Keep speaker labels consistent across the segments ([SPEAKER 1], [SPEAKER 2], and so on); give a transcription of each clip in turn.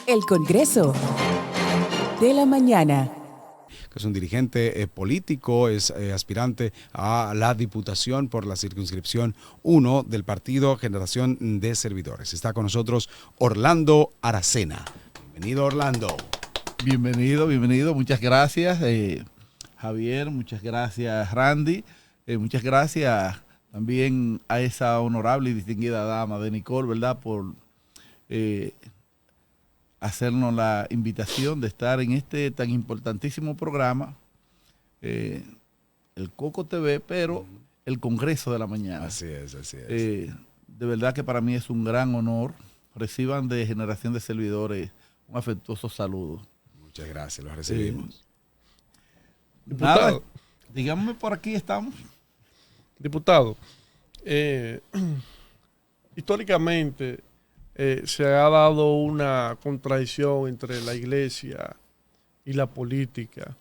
[SPEAKER 1] El Congreso de la Mañana.
[SPEAKER 2] Que es un dirigente político, es aspirante a la diputación por la circunscripción 1 del partido Generación de Servidores. Está con nosotros Orlando Aracena. Bienvenido, Orlando.
[SPEAKER 3] Bienvenido. Muchas gracias, Javier. Muchas gracias, Randy. Muchas gracias también a esa honorable y distinguida dama de Nicole, ¿verdad?, por hacernos la invitación de estar en este tan importantísimo programa, el Coco TV, pero el Congreso de la Mañana.
[SPEAKER 2] Así es.
[SPEAKER 3] De verdad que para mí es un gran honor. Reciban de Generación de Servidores un afectuoso saludo.
[SPEAKER 2] Muchas gracias, lo recibimos.
[SPEAKER 3] Nada, díganme, por aquí estamos.
[SPEAKER 4] Diputado, históricamente se ha dado una contradicción entre la iglesia y la política.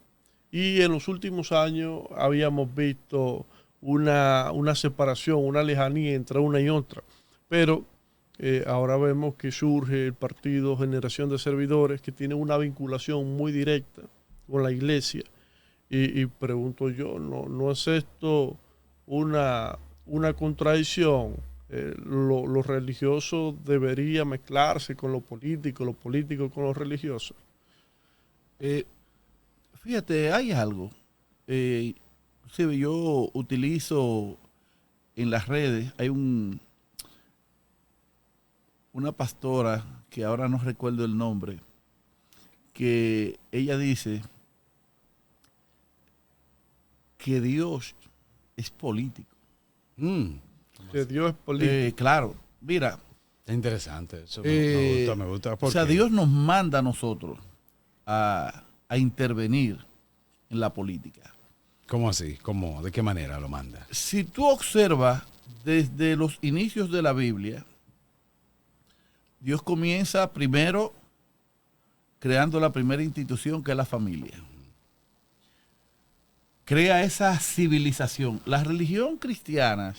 [SPEAKER 4] Y en los últimos años habíamos visto una separación, una lejanía entre una y otra. Pero ahora vemos que surge el partido Generación de Servidores, que tiene una vinculación muy directa con la iglesia. Y pregunto yo, ¿no es esto una contradicción? Lo religioso debería mezclarse con lo político con lo religioso.
[SPEAKER 3] Fíjate, hay algo. Sí, yo utilizo en las redes, hay una pastora, que ahora no recuerdo el nombre, que ella dice que Dios es político.
[SPEAKER 4] Que Dios es político.
[SPEAKER 3] Claro, mira.
[SPEAKER 2] Es interesante, eso me gusta.
[SPEAKER 3] O sea, Dios nos manda a nosotros a intervenir en la política.
[SPEAKER 2] ¿Cómo así? ¿Cómo? ¿De qué manera lo manda?
[SPEAKER 3] Si tú observas desde los inicios de la Biblia, Dios comienza primero creando la primera institución, que es la familia. Crea esa civilización. La religión cristiana,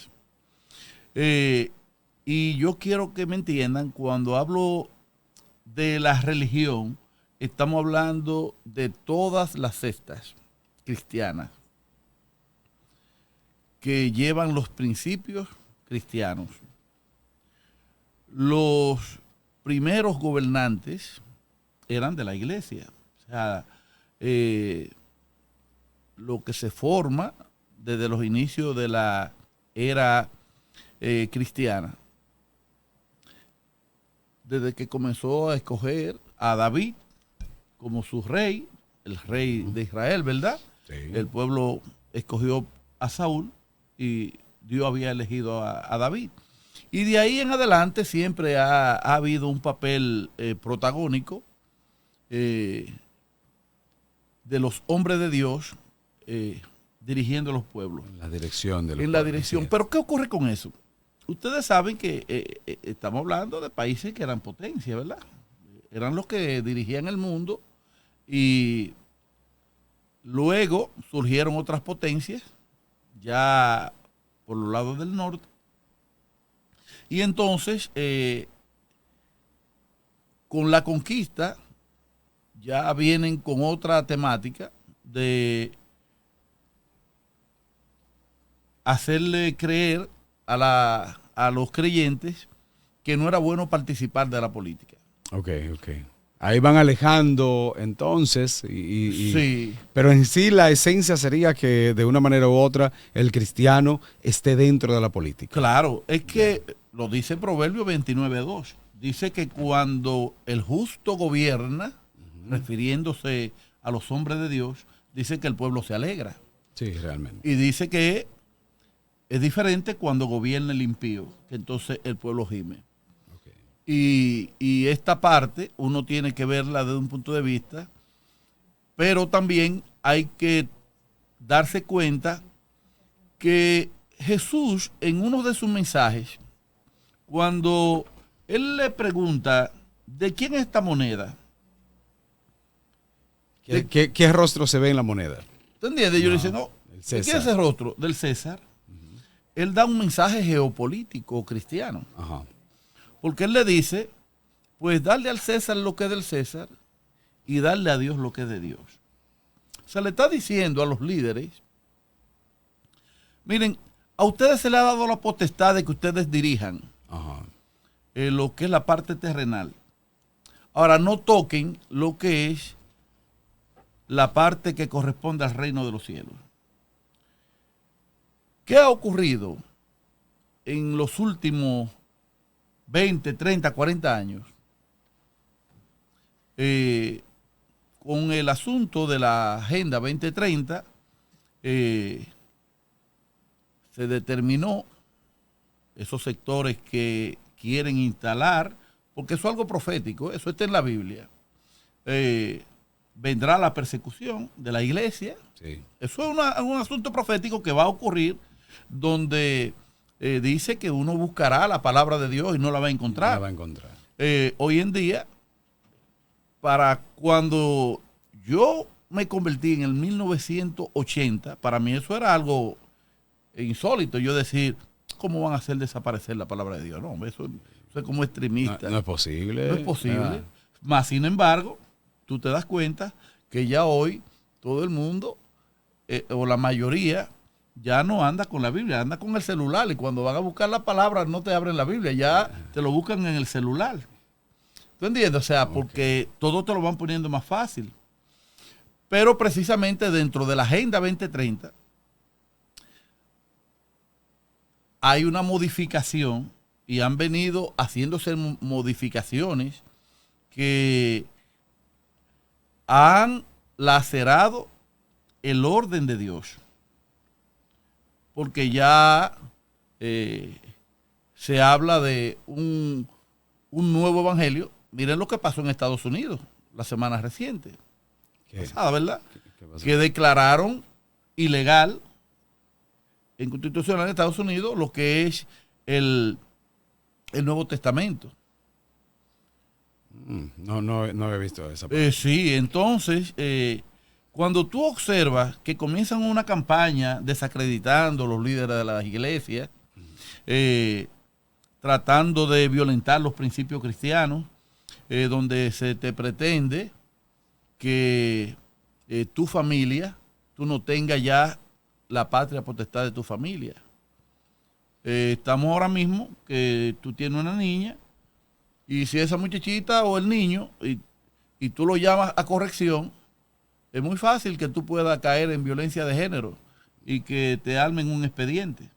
[SPEAKER 3] y yo quiero que me entiendan, cuando hablo de la religión, estamos hablando de todas las sectas cristianas que llevan los principios cristianos. Los primeros gobernantes eran de la iglesia. O sea, lo que se forma desde los inicios de la era cristiana, desde que comenzó a escoger a David como su rey, el rey de Israel, ¿verdad?
[SPEAKER 2] Sí.
[SPEAKER 3] El pueblo escogió a Saúl y Dios había elegido a David. Y de ahí en adelante siempre ha habido un papel protagónico de los hombres de Dios dirigiendo los pueblos.
[SPEAKER 2] En la dirección de los
[SPEAKER 3] En la
[SPEAKER 2] pueblos,
[SPEAKER 3] dirección.
[SPEAKER 2] sí.
[SPEAKER 3] Pero ¿qué ocurre con eso? Ustedes saben que estamos hablando de países que eran potencia, ¿verdad? Eran los que dirigían el mundo, y luego surgieron otras potencias ya por los lados del norte. Y entonces, con la conquista, ya vienen con otra temática de hacerle creer a los creyentes que no era bueno participar de la política.
[SPEAKER 2] Ok. Ahí van alejando entonces,
[SPEAKER 3] Sí.
[SPEAKER 2] pero en sí la esencia sería que de una manera u otra el cristiano esté dentro de la política.
[SPEAKER 3] Claro, es que lo dice Proverbio 29:2. Dice que cuando el justo gobierna, refiriéndose a los hombres de Dios, dice que el pueblo se alegra.
[SPEAKER 2] Sí, realmente.
[SPEAKER 3] Y dice que es diferente cuando gobierna el impío, que entonces el pueblo gime.
[SPEAKER 2] Okay.
[SPEAKER 3] Y esta parte uno tiene que verla desde un punto de vista, pero también hay que darse cuenta que Jesús, en uno de sus mensajes, cuando él le pregunta, ¿de quién es esta moneda?
[SPEAKER 2] ¿Qué rostro se ve en la moneda?
[SPEAKER 3] ¿Te entiendes? Yo le dice, no, ¿de quién es ese rostro? Del César. Él da un mensaje geopolítico cristiano.
[SPEAKER 2] Ajá.
[SPEAKER 3] Porque él le dice, pues darle al César lo que es del César y darle a Dios lo que es de Dios. Se le está diciendo a los líderes, miren, a ustedes se les ha dado la potestad de que ustedes dirijan
[SPEAKER 2] Ajá.
[SPEAKER 3] lo que es la parte terrenal. Ahora, no toquen lo que es la parte que corresponde al reino de los cielos. ¿Qué ha ocurrido en los últimos 20, 30, 40 años? Con el asunto de la Agenda 2030, se determinó esos sectores que quieren instalar, porque eso es algo profético, eso está en la Biblia. Vendrá la persecución de la iglesia.
[SPEAKER 2] Sí.
[SPEAKER 3] Eso es un asunto profético que va a ocurrir, donde dice que uno buscará la palabra de Dios y no la va a encontrar.
[SPEAKER 2] No la va a encontrar.
[SPEAKER 3] Hoy en día, para cuando yo me convertí en el 1980, para mí eso era algo insólito. Yo decir, ¿cómo van a hacer desaparecer la palabra de Dios? No, eso es como extremista.
[SPEAKER 2] No es posible.
[SPEAKER 3] No es posible. Más sin embargo, tú te das cuenta que ya hoy todo el mundo, o la mayoría, ya no anda con la Biblia, anda con el celular. Y cuando van a buscar la palabra, no te abren la Biblia, ya te lo buscan en el celular. ¿Tú entiendes? O sea, porque todo te lo van poniendo más fácil. Pero precisamente dentro de la Agenda 2030 hay una modificación y han venido haciéndose modificaciones que han lacerado el orden de Dios. Porque ya se habla de un nuevo evangelio. Miren lo que pasó en Estados Unidos la semana reciente. Pasada, ¿verdad?
[SPEAKER 2] ¿Qué pasó?
[SPEAKER 3] Que declararon ilegal en constitucional en Estados Unidos lo que es el Nuevo Testamento.
[SPEAKER 2] No he visto esa parte.
[SPEAKER 3] Sí, entonces, cuando tú observas que comienzan una campaña desacreditando a los líderes de las iglesias, tratando de violentar los principios cristianos, donde se te pretende que tu familia, tú no tengas ya la patria potestad de tu familia. Estamos ahora mismo que tú tienes una niña y si esa muchachita o el niño y tú lo llamas a corrección, es muy fácil que tú puedas caer en violencia de género y que te armen un expediente.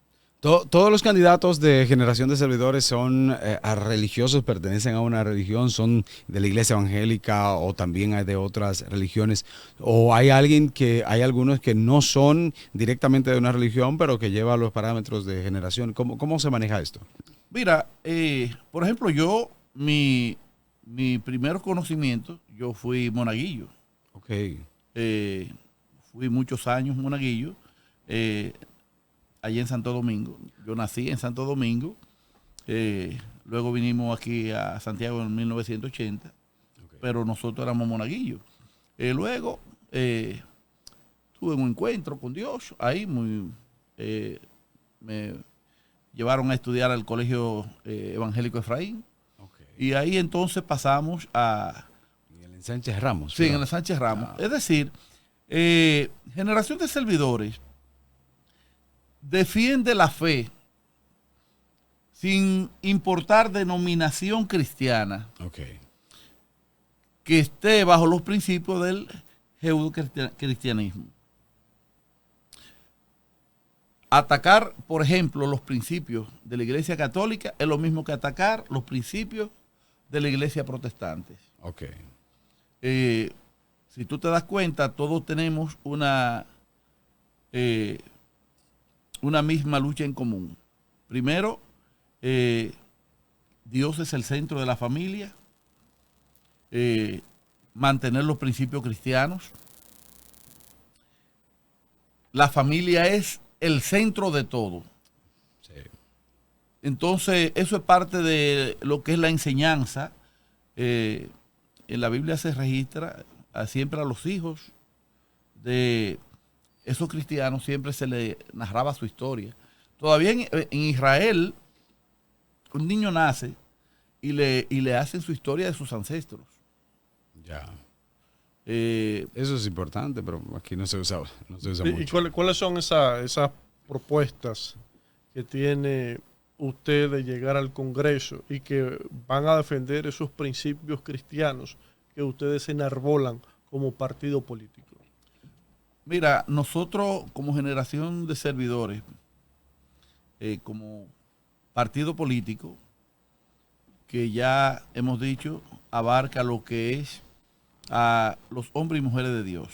[SPEAKER 2] Todos los candidatos de Generación de Servidores son religiosos, pertenecen a una religión, son de la iglesia evangélica o también hay de otras religiones. O hay algunos que no son directamente de una religión, pero que lleva los parámetros de generación. ¿Cómo se maneja esto?
[SPEAKER 3] Mira, por ejemplo, mi primer conocimiento, yo fui monaguillo.
[SPEAKER 2] Ok.
[SPEAKER 3] Fui muchos años monaguillo. Allí en Santo Domingo. Yo nací en Santo Domingo. Luego vinimos aquí a Santiago en 1980. Okay. Pero nosotros éramos monaguillos. Luego tuve un encuentro con Dios. Ahí me llevaron a estudiar al Colegio Evangélico Efraín. Okay. Y ahí entonces pasamos a...
[SPEAKER 2] En el Sánchez Ramos.
[SPEAKER 3] Sí, en el Sánchez Ramos. Es decir, Generación de Servidores defiende la fe sin importar denominación cristiana, okay, que esté bajo los principios del judeocristianismo. Atacar, por ejemplo, los principios de la Iglesia Católica es lo mismo que atacar los principios de la Iglesia Protestante.
[SPEAKER 2] Okay.
[SPEAKER 3] Si tú te das cuenta, todos tenemos una misma lucha en común. Primero, Dios es el centro de la familia, mantener los principios cristianos. La familia es el centro de todo. Sí. Entonces, eso es parte de lo que es la enseñanza. En la Biblia se registra siempre a los hijos de esos cristianos, siempre se les narraba su historia. Todavía en Israel, un niño nace y le hacen su historia de sus ancestros.
[SPEAKER 2] Ya.
[SPEAKER 3] Eh,
[SPEAKER 2] Eso es importante, pero aquí no se usa,
[SPEAKER 4] ¿Y
[SPEAKER 2] mucho.
[SPEAKER 4] cuáles son esas propuestas que tiene usted de llegar al Congreso y que van a defender esos principios cristianos que ustedes enarbolan como partido político?
[SPEAKER 3] Mira, nosotros como generación de servidores, como partido político, que ya hemos dicho, abarca lo que es a los hombres y mujeres de Dios.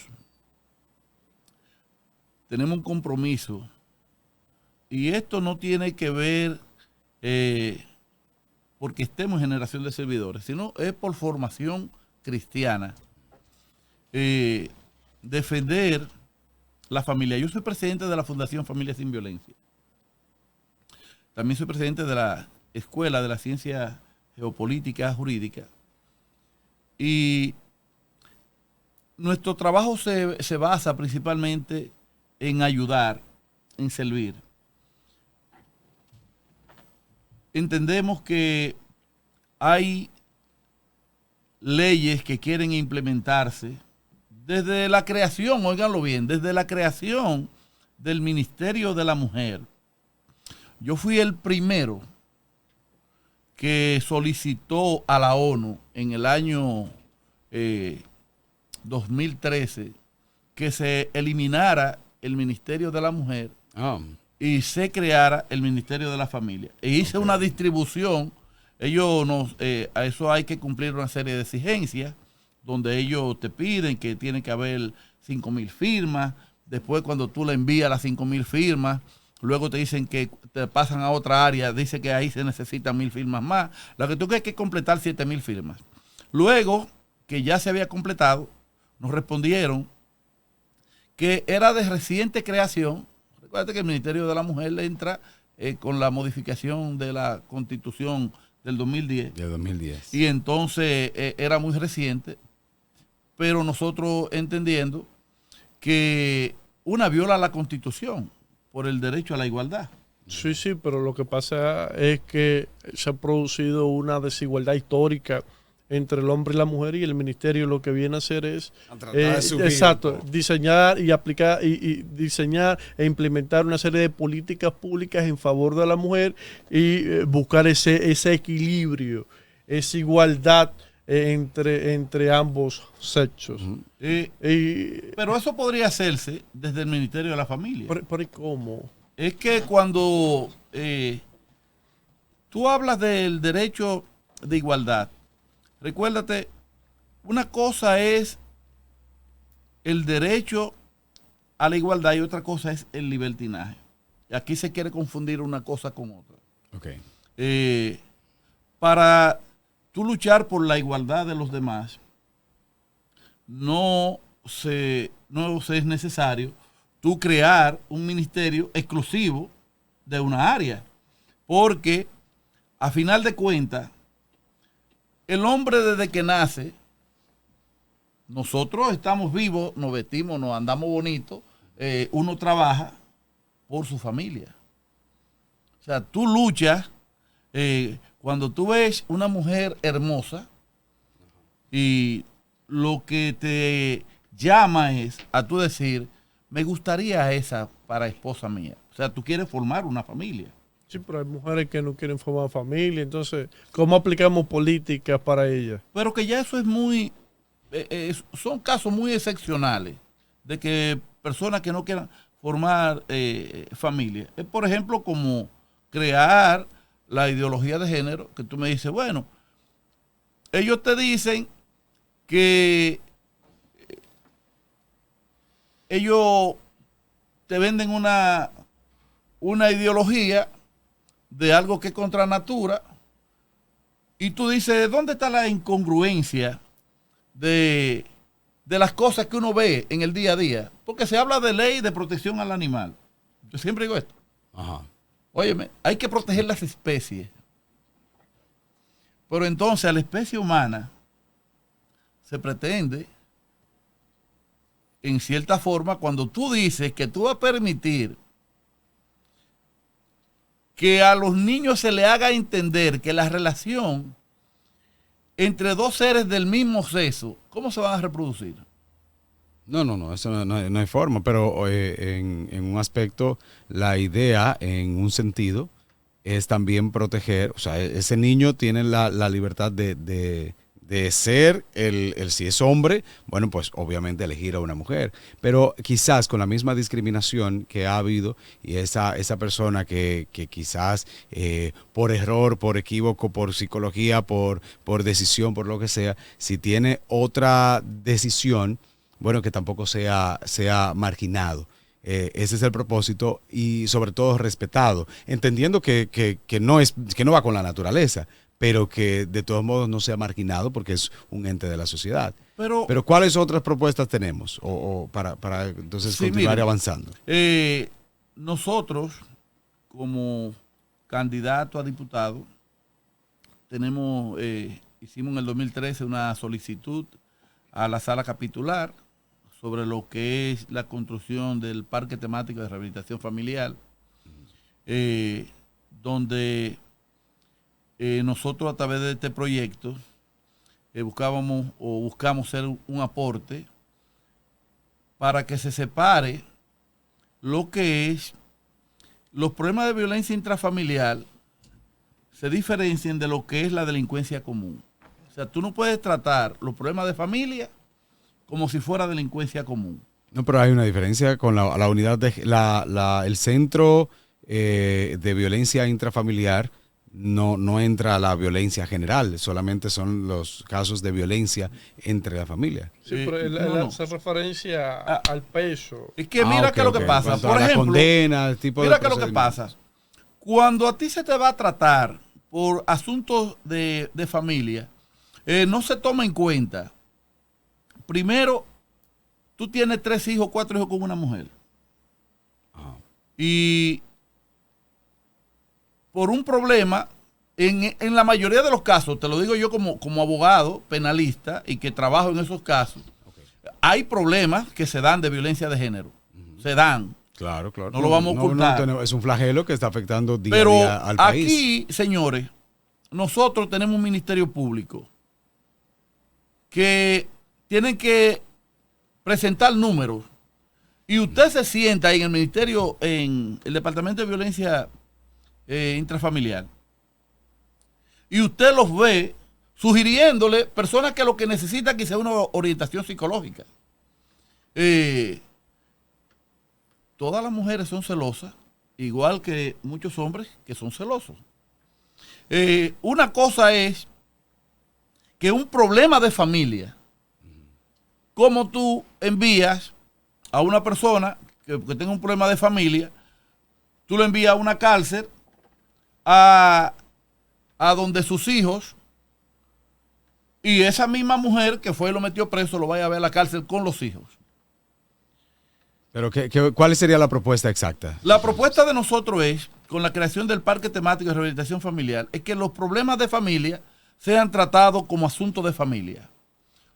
[SPEAKER 3] Tenemos un compromiso y esto no tiene que ver porque estemos en generación de servidores, sino es por formación cristiana. Defender la familia. Yo soy presidente de la Fundación Familia Sin Violencia. También soy presidente de la Escuela de la Ciencia Geopolítica Jurídica. Y nuestro trabajo se basa principalmente en ayudar, en servir. Entendemos que hay leyes que quieren implementarse desde la creación, óiganlo bien, desde la creación del Ministerio de la Mujer. Yo fui el primero que solicitó a la ONU en el año 2013 que se eliminara el Ministerio de la Mujer y se creara el Ministerio de la Familia. E hice una distribución. A eso hay que cumplir una serie de exigencias, donde ellos te piden que tiene que haber 5,000 firmas. Después, cuando tú le envías las 5,000 firmas, luego te dicen que te pasan a otra área, dice que ahí se necesitan 1,000 firmas más. Lo que tú crees que completar 7,000 firmas. Luego, que ya se había completado, nos respondieron que era de reciente creación. Recuerda que el Ministerio de la Mujer le entra con la modificación de la Constitución del 2010.
[SPEAKER 2] De 2010.
[SPEAKER 3] Y entonces era muy reciente, pero nosotros entendiendo que una viola la Constitución por el derecho a la igualdad.
[SPEAKER 4] Sí, sí, pero lo que pasa es que se ha producido una desigualdad histórica entre el hombre y la mujer, y el ministerio lo que viene a hacer es diseñar y aplicar y diseñar e implementar una serie de políticas públicas en favor de la mujer y buscar ese equilibrio, esa igualdad entre ambos sexos.
[SPEAKER 3] Pero eso podría hacerse desde el Ministerio de la Familia.
[SPEAKER 4] ¿Pero cómo?
[SPEAKER 3] Es que cuando tú hablas del derecho de igualdad, recuérdate, una cosa es el derecho a la igualdad y otra cosa es el libertinaje. Aquí se quiere confundir una cosa con otra.
[SPEAKER 2] Okay.
[SPEAKER 3] Para tú luchar por la igualdad de los demás, no es necesario tú crear un ministerio exclusivo de una área, porque a final de cuentas, el hombre desde que nace, nosotros estamos vivos, nos vestimos, nos andamos bonitos, uno trabaja por su familia. O sea, tú luchas, cuando tú ves una mujer hermosa y lo que te llama es a tú decir, me gustaría esa para esposa mía. O sea, tú quieres formar una familia.
[SPEAKER 4] Sí, pero hay mujeres que no quieren formar familia, entonces, ¿cómo aplicamos políticas para ellas?
[SPEAKER 3] Pero que ya eso es muy, son casos muy excepcionales de que personas que no quieran formar familia. Es, por ejemplo, como crear la ideología de género, que tú me dices, bueno, ellos te dicen que ellos te venden una ideología de algo que es contra natura, y tú dices, ¿dónde está la incongruencia de las cosas que uno ve en el día a día? Porque se habla de ley de protección al animal. Yo siempre digo esto.
[SPEAKER 2] Ajá.
[SPEAKER 3] Óyeme, hay que proteger las especies. Pero entonces a la especie humana se pretende, en cierta forma, cuando tú dices que tú vas a permitir que a los niños se le haga entender que la relación entre dos seres del mismo sexo, ¿cómo se van a reproducir?
[SPEAKER 2] No, eso no hay forma, pero en un aspecto, la idea, en un sentido, es también proteger, o sea, ese niño tiene la libertad de ser, si es hombre, bueno, pues obviamente elegir a una mujer, pero quizás con la misma discriminación que ha habido y esa persona que quizás por error, por equívoco, por psicología, por decisión, por lo que sea, si tiene otra decisión, bueno, que tampoco sea marginado. Ese es el propósito y sobre todo respetado, entendiendo que no va con la naturaleza, pero que de todos modos no sea marginado porque es un ente de la sociedad. Pero ¿cuáles otras propuestas tenemos o para entonces
[SPEAKER 3] sí,
[SPEAKER 2] continuar
[SPEAKER 3] mire,
[SPEAKER 2] avanzando?
[SPEAKER 3] Nosotros, como candidato a diputado, hicimos en el 2013 una solicitud a la sala capitular sobre lo que es la construcción del parque temático de rehabilitación familiar, donde nosotros a través de este proyecto buscamos ser un aporte para que se separe lo que es los problemas de violencia intrafamiliar, se diferencien de lo que es la delincuencia común. O sea, tú no puedes tratar los problemas de familia como si fuera delincuencia común.
[SPEAKER 2] No, pero hay una diferencia con la unidad el centro de violencia intrafamiliar. No entra a la violencia general, solamente son los casos de violencia entre la familia.
[SPEAKER 4] Sí, pero él hace referencia al peso.
[SPEAKER 3] Es que mira qué es lo que pasa. Por ejemplo,
[SPEAKER 2] condena, el tipo
[SPEAKER 3] mira
[SPEAKER 2] de
[SPEAKER 3] qué es lo que pasa. Cuando a ti se te va a tratar por asuntos de familia, no se toma en cuenta. Primero, tú tienes 3 hijos, 4 hijos con una mujer. Y por un problema, en la mayoría de los casos, te lo digo yo como abogado penalista y que trabajo en esos casos, hay problemas que se dan de violencia de género. Se dan.
[SPEAKER 2] Claro.
[SPEAKER 3] No lo vamos a ocultar.
[SPEAKER 2] Es un flagelo que está afectando día
[SPEAKER 3] Pero
[SPEAKER 2] a día al país.
[SPEAKER 3] Aquí, señores, nosotros tenemos un ministerio público que tienen que presentar números y usted se sienta ahí en el ministerio, en el Departamento de Violencia Intrafamiliar, y usted los ve sugiriéndole personas que lo que necesitan quizás una orientación psicológica. Todas las mujeres son celosas, igual que muchos hombres que son celosos. Una cosa es que un problema de familia, como tú envías a una persona que tenga un problema de familia, tú lo envías a una cárcel, a donde sus hijos, y esa misma mujer que fue y lo metió preso lo vaya a ver a la cárcel con los hijos.
[SPEAKER 2] Pero ¿cuál sería la propuesta exacta?
[SPEAKER 3] La propuesta de nosotros es, con la creación del Parque Temático de Rehabilitación Familiar, es que los problemas de familia sean tratados como asuntos de familia,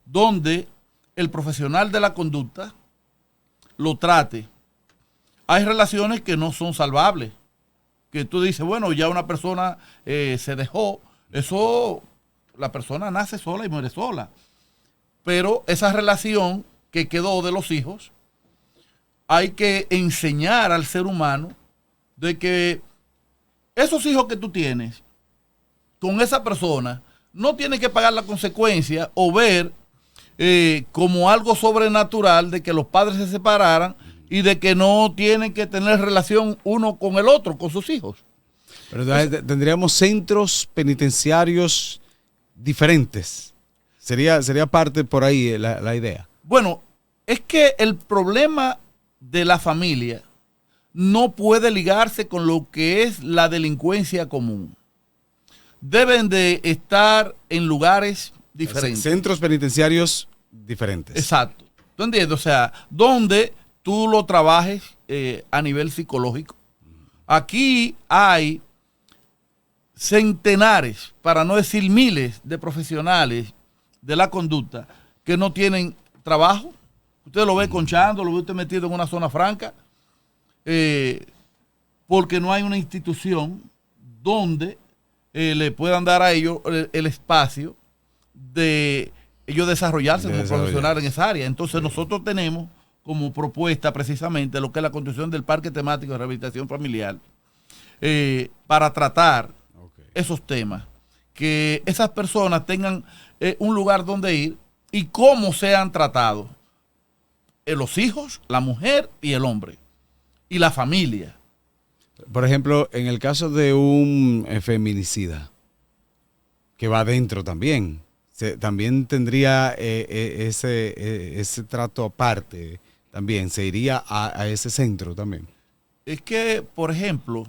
[SPEAKER 3] donde el profesional de la conducta lo trate. Hay relaciones que no son salvables, que tú dices, bueno, ya una persona se dejó, eso, la persona nace sola y muere sola. Pero esa relación que quedó de los hijos, hay que enseñar al ser humano de que esos hijos que tú tienes con esa persona no tienen que pagar la consecuencia o ver como algo sobrenatural de que los padres se separaran y de que no tienen que tener relación uno con el otro, con sus hijos.
[SPEAKER 2] Pero entonces, tendríamos centros penitenciarios diferentes. Sería parte por ahí la idea.
[SPEAKER 3] Bueno, es que el problema de la familia no puede ligarse con lo que es la delincuencia común. Deben de estar en lugares diferentes.
[SPEAKER 2] Centros penitenciarios diferentes.
[SPEAKER 3] Exacto. ¿Tú entiendes? O sea, donde tú lo trabajes a nivel psicológico. Aquí hay centenares, para no decir miles, de profesionales de la conducta que no tienen trabajo. Usted lo ve conchando, lo ve usted metido en una zona franca, porque no hay una institución donde le puedan dar a ellos el espacio de ellos desarrollarse
[SPEAKER 2] De
[SPEAKER 3] como
[SPEAKER 2] desarrollarse.
[SPEAKER 3] profesionales en esa área. Entonces nosotros tenemos como propuesta precisamente lo que es la construcción del parque temático de rehabilitación familiar para tratar esos temas, que esas personas tengan un lugar donde ir y cómo sean tratados los hijos, la mujer y el hombre y la familia.
[SPEAKER 2] Por ejemplo, en el caso de un feminicida que va adentro también, también tendría ese trato aparte, también se iría a ese centro también.
[SPEAKER 3] Es que, por ejemplo,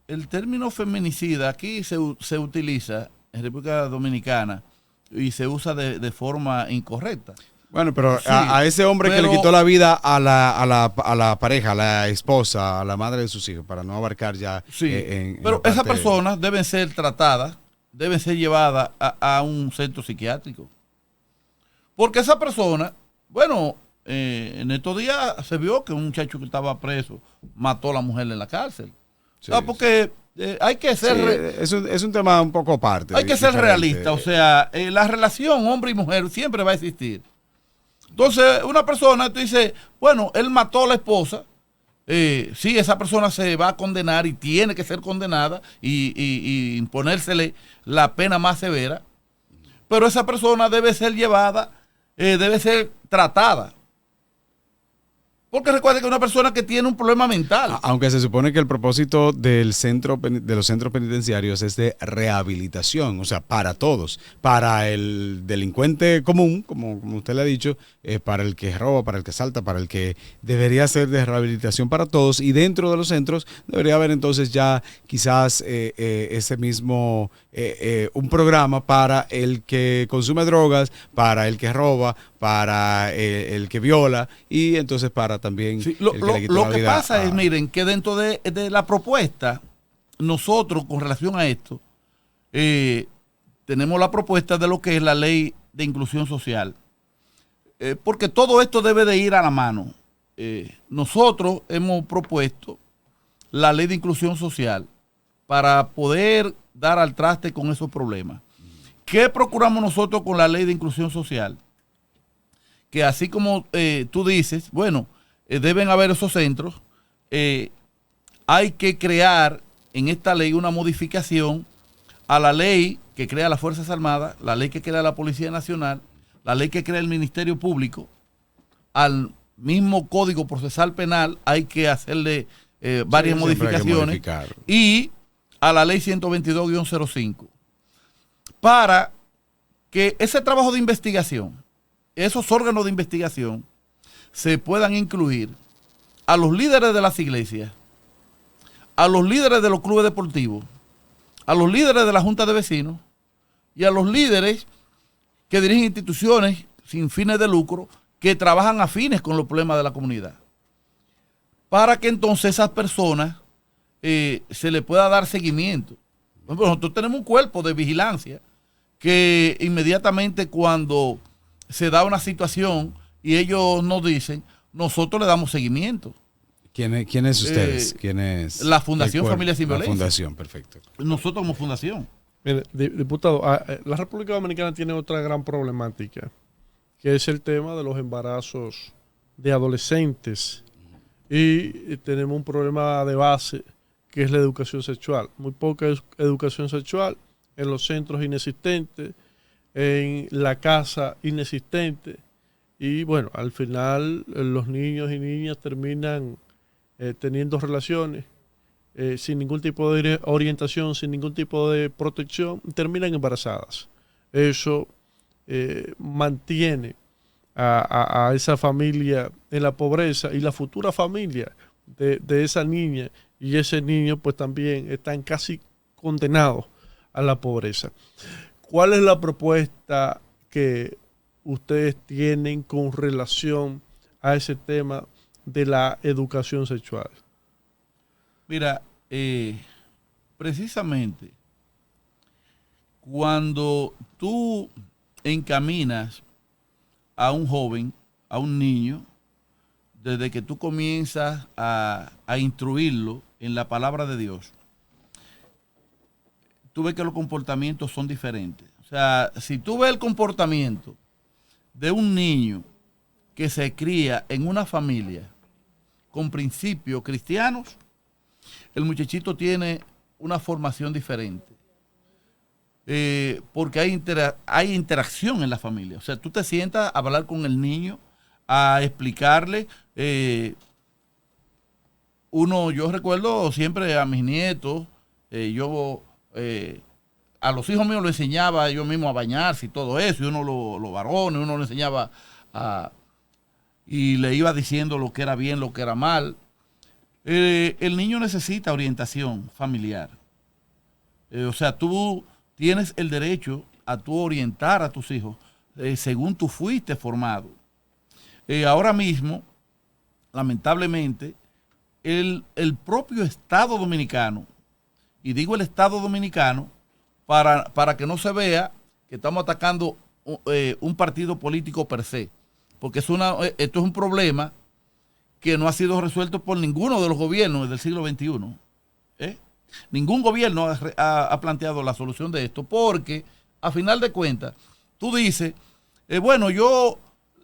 [SPEAKER 3] el término feminicida aquí se utiliza en República Dominicana y se usa de forma incorrecta.
[SPEAKER 2] Bueno, pero
[SPEAKER 3] Sí,
[SPEAKER 2] a ese hombre que le
[SPEAKER 3] pero-
[SPEAKER 2] quitó la vida a la pareja, a la esposa, a la madre de sus hijos, para no abarcar ya
[SPEAKER 3] Sí,
[SPEAKER 2] en
[SPEAKER 3] pero
[SPEAKER 2] la
[SPEAKER 3] esas
[SPEAKER 2] parte-
[SPEAKER 3] personas deben ser tratadas, deben ser llevadas a un centro psiquiátrico. Porque esa persona, bueno, en estos días se vio que un muchacho que estaba preso mató a la mujer en la cárcel.
[SPEAKER 2] Sí,
[SPEAKER 3] Porque hay que ser...
[SPEAKER 2] sí, es un tema un poco aparte.
[SPEAKER 3] Hay que ser
[SPEAKER 2] diferente.
[SPEAKER 3] realista, o sea, la relación hombre y mujer siempre va a existir. Entonces, una persona, tú dices, bueno, él mató a la esposa, sí, esa persona se va a condenar y tiene que ser condenada y imponérsele la pena más severa, pero esa persona debe ser llevada, debe ser tratada. Porque recuerda que es una persona que tiene un problema mental.
[SPEAKER 2] Aunque se supone que el propósito de los centros penitenciarios es de rehabilitación, o sea, para todos, para el delincuente común, como usted le ha dicho, para el que roba, para el que salta, para el que debería ser de rehabilitación para todos, y dentro de los centros debería haber entonces ya quizás ese mismo, un programa para el que consume drogas, para el que roba, para el que viola y entonces para también
[SPEAKER 3] Sí,
[SPEAKER 2] el que le quitó
[SPEAKER 3] lo
[SPEAKER 2] la
[SPEAKER 3] que
[SPEAKER 2] vida
[SPEAKER 3] pasa es, miren, que dentro de la propuesta, nosotros con relación a esto, tenemos la propuesta de lo que es la ley de inclusión social. Porque todo esto debe de ir a la mano. Nosotros hemos propuesto la ley de inclusión social para poder dar al traste con esos problemas. ¿Qué procuramos nosotros con la ley de inclusión social? Que así como tú dices, bueno, deben haber esos centros, hay que crear en esta ley una modificación a la ley que crea las Fuerzas Armadas, la ley que crea la Policía Nacional, la ley que crea el Ministerio Público, al mismo Código Procesal Penal hay que hacerle varias
[SPEAKER 2] Sí, siempre hay que
[SPEAKER 3] modificaciones,
[SPEAKER 2] modificar.
[SPEAKER 3] y a la ley 122-05, para que ese trabajo de investigación, esos órganos de investigación, se puedan incluir a los líderes de las iglesias, a los líderes de los clubes deportivos, a los líderes de la Junta de Vecinos y a los líderes que dirigen instituciones sin fines de lucro que trabajan afines con los problemas de la comunidad. Para que entonces esas personas se le pueda dar seguimiento. Por ejemplo, nosotros tenemos un cuerpo de vigilancia que inmediatamente cuando se da una situación y ellos nos dicen, nosotros le damos seguimiento.
[SPEAKER 2] ¿Quiénes ustedes? ¿Quién es?
[SPEAKER 3] La Fundación
[SPEAKER 2] el cuerpo?
[SPEAKER 3] Familia Sin Violencia.
[SPEAKER 2] La fundación, perfecto.
[SPEAKER 3] Nosotros como fundación.
[SPEAKER 4] Mire, diputado, la República Dominicana tiene otra gran problemática, que es el tema de los embarazos de adolescentes. Y tenemos un problema de base, que es la educación sexual. Muy poca educación sexual, en los centros inexistente, en la casa inexistente. Y bueno, al final los niños y niñas terminan teniendo relaciones sin ningún tipo de orientación, sin ningún tipo de protección, terminan embarazadas. Eso mantiene a esa familia en la pobreza, y la futura familia de esa niña y ese niño pues también están casi condenados a la pobreza. ¿Cuál es la propuesta que ustedes tienen con relación a ese tema de la educación sexual?
[SPEAKER 3] Mira, precisamente cuando tú encaminas a un joven, a un niño, desde que tú comienzas a instruirlo en la palabra de Dios, tú ves que los comportamientos son diferentes. O sea, si tú ves el comportamiento de un niño que se cría en una familia con principios cristianos, el muchachito tiene una formación diferente. Porque hay interacción en la familia. O sea, tú te sientas a hablar con el niño, a explicarle. Yo recuerdo siempre a mis nietos, a los hijos míos lo enseñaba yo mismo a bañarse y todo eso, y uno los varones, uno le enseñaba y le iba diciendo lo que era bien, lo que era mal. El niño necesita orientación familiar. O sea, tú tienes el derecho a tú orientar a tus hijos según tú fuiste formado. Ahora mismo, lamentablemente, el propio Estado Dominicano, y digo el Estado Dominicano para que no se vea que estamos atacando un partido político per se, porque esto es un problema que no ha sido resuelto por ninguno de los gobiernos del siglo XXI. Ningún gobierno ha planteado la solución de esto, porque a final de cuentas, tú dices, bueno,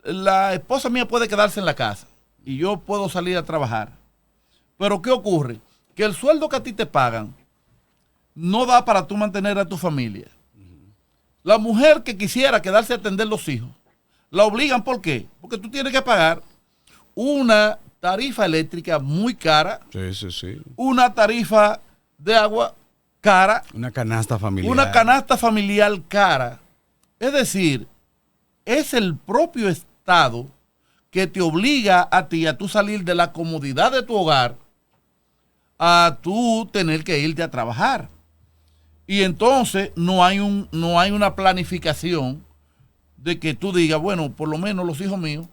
[SPEAKER 3] la esposa mía puede quedarse en la casa y yo puedo salir a trabajar. Pero ¿qué ocurre? Que el sueldo que a ti te pagan no da para tú mantener a tu familia. La mujer que quisiera quedarse a atender los hijos, la obligan, ¿por qué? Porque tú tienes que pagar una tarifa eléctrica muy cara, una tarifa de agua cara,
[SPEAKER 2] una canasta
[SPEAKER 3] familiar cara. Es decir, es el propio Estado que te obliga a ti a tú salir de la comodidad de tu hogar a tú tener que irte a trabajar. Y entonces no hay una planificación de que tú digas, bueno, por lo menos los hijos míos.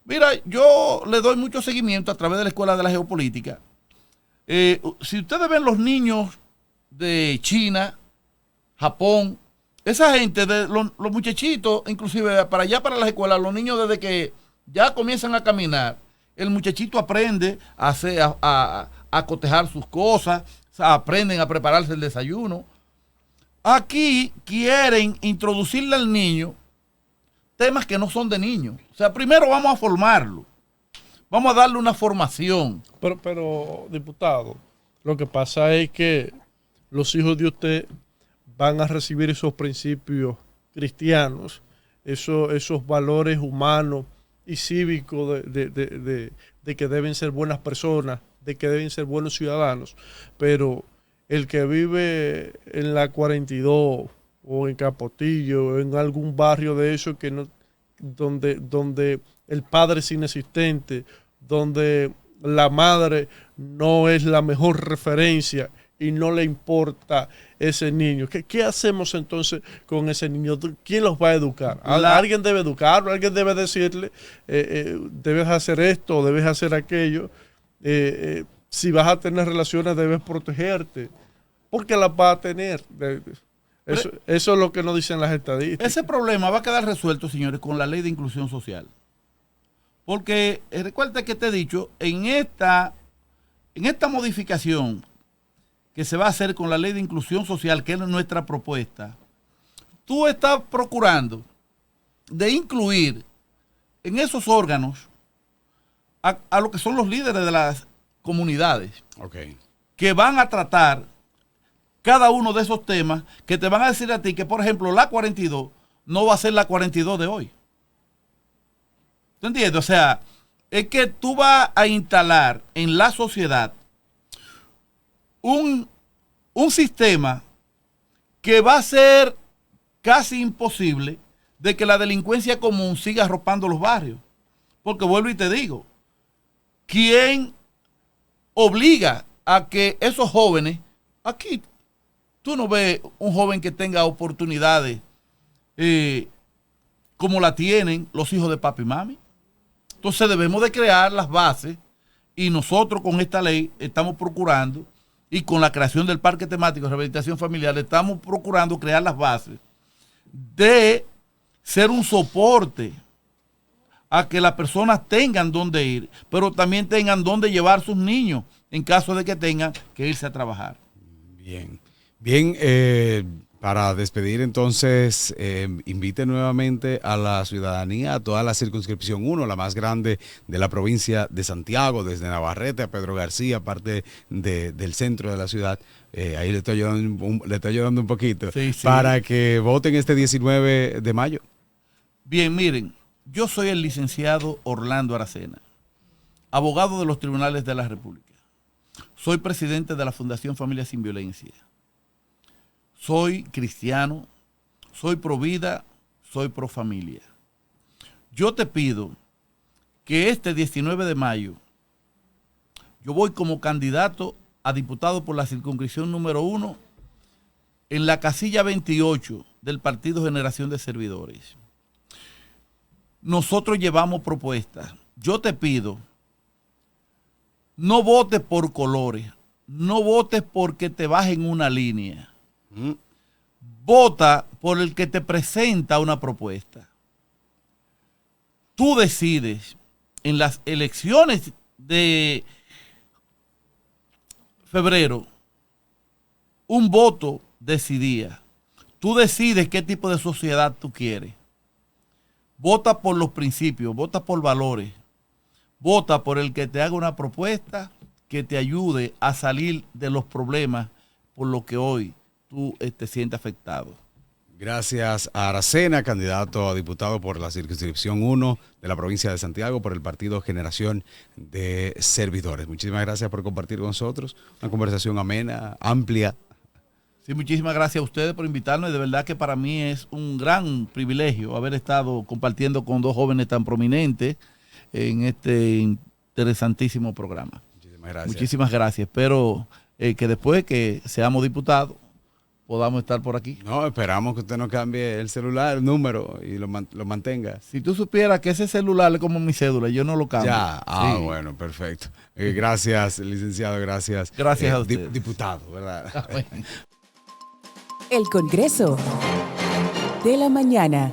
[SPEAKER 3] Mira, yo le doy mucho seguimiento a través de la Escuela de la Geopolítica. Si ustedes ven los niños de China, Japón, esa gente, los muchachitos, inclusive para allá, para las escuelas, los niños desde que ya comienzan a caminar, el muchachito aprende a cotejar sus cosas, aprenden a prepararse el desayuno. Aquí quieren introducirle al niño temas que no son de niños. O sea, primero vamos a formarlo. Vamos a darle una formación.
[SPEAKER 4] Pero, diputado, lo que pasa es que los hijos de usted van a recibir esos principios cristianos, esos valores humanos y cívicos de que deben ser buenas personas, de que deben ser buenos ciudadanos. Pero el que vive en la 42 o en Capotillo o en algún barrio de eso que no, donde el padre es inexistente, donde la madre no es la mejor referencia y no le importa ese niño. ¿Qué hacemos entonces con ese niño? ¿Quién los va a educar? Alguien debe educarlo, alguien debe decirle, debes hacer esto, debes hacer aquello. Si vas a tener relaciones, debes protegerte, porque las vas a tener. Eso es lo que nos dicen las estadísticas.
[SPEAKER 3] Ese problema va a quedar resuelto, señores, con la ley de inclusión social. Porque recuerda que te he dicho, en esta modificación que se va a hacer con la ley de inclusión social, que es nuestra propuesta, tú estás procurando de incluir en esos órganos a lo que son los líderes de las comunidades, que van a tratar cada uno de esos temas, que te van a decir a ti que, por ejemplo, la 42 no va a ser la 42 de hoy. ¿Tú entiendes? O sea, es que tú vas a instalar en la sociedad un sistema que va a ser casi imposible de que la delincuencia común siga arropando los barrios. Porque vuelvo y te digo, ¿quién obliga a que esos jóvenes, aquí tú no ves un joven que tenga oportunidades como la tienen los hijos de papi y mami? Entonces debemos de crear las bases, y nosotros con esta ley estamos procurando, y con la creación del parque temático de rehabilitación familiar, estamos procurando crear las bases de ser un soporte a que las personas tengan dónde ir, pero también tengan dónde llevar sus niños en caso de que tengan que irse a trabajar.
[SPEAKER 2] Bien. Bien, para despedir entonces, invite nuevamente a la ciudadanía, a toda la circunscripción 1, la más grande de la provincia de Santiago, desde Navarrete a Pedro García, parte del centro de la ciudad. Ahí le estoy ayudando un poquito,
[SPEAKER 3] Sí, sí.
[SPEAKER 2] para que voten este 19 de mayo.
[SPEAKER 3] Bien, miren, yo soy el licenciado Orlando Aracena, abogado de los tribunales de la República. Soy presidente de la Fundación Familia Sin Violencia. Soy cristiano, soy pro vida, soy pro familia. Yo te pido que este 19 de mayo yo voy como candidato a diputado por la circunscripción número 1 en la casilla 28 del Partido Generación de Servidores. Nosotros llevamos propuestas. Yo te pido, no votes por colores, no votes porque te bajen una línea. Vota por el que te presenta una propuesta. Tú decides en las elecciones de febrero, un voto decidía. Tú decides qué tipo de sociedad tú quieres. Vota por los principios, vota por valores. Vota por el que te haga una propuesta que te ayude a salir de los problemas por los que hoy tú te sientes afectado.
[SPEAKER 2] Gracias a Aracena, candidato a diputado por la circunscripción 1 de la provincia de Santiago por el partido Generación de Servidores. Muchísimas gracias por compartir con nosotros una conversación amena, amplia.
[SPEAKER 3] Sí, muchísimas gracias a ustedes por invitarnos y de verdad que para mí es un gran privilegio haber estado compartiendo con dos jóvenes tan prominentes en este interesantísimo programa.
[SPEAKER 2] Muchísimas gracias.
[SPEAKER 3] Muchísimas gracias. Espero que después que seamos diputados podamos estar por aquí.
[SPEAKER 2] No, esperamos que usted no cambie el celular, el número y lo mantenga.
[SPEAKER 3] Si tú supieras que ese celular es como mi cédula, yo no lo cambio.
[SPEAKER 2] Ya,
[SPEAKER 3] Sí.
[SPEAKER 2] bueno, perfecto. Gracias, licenciado, gracias.
[SPEAKER 3] Gracias a usted.
[SPEAKER 2] Diputado, ¿verdad?
[SPEAKER 1] El Congreso de la Mañana.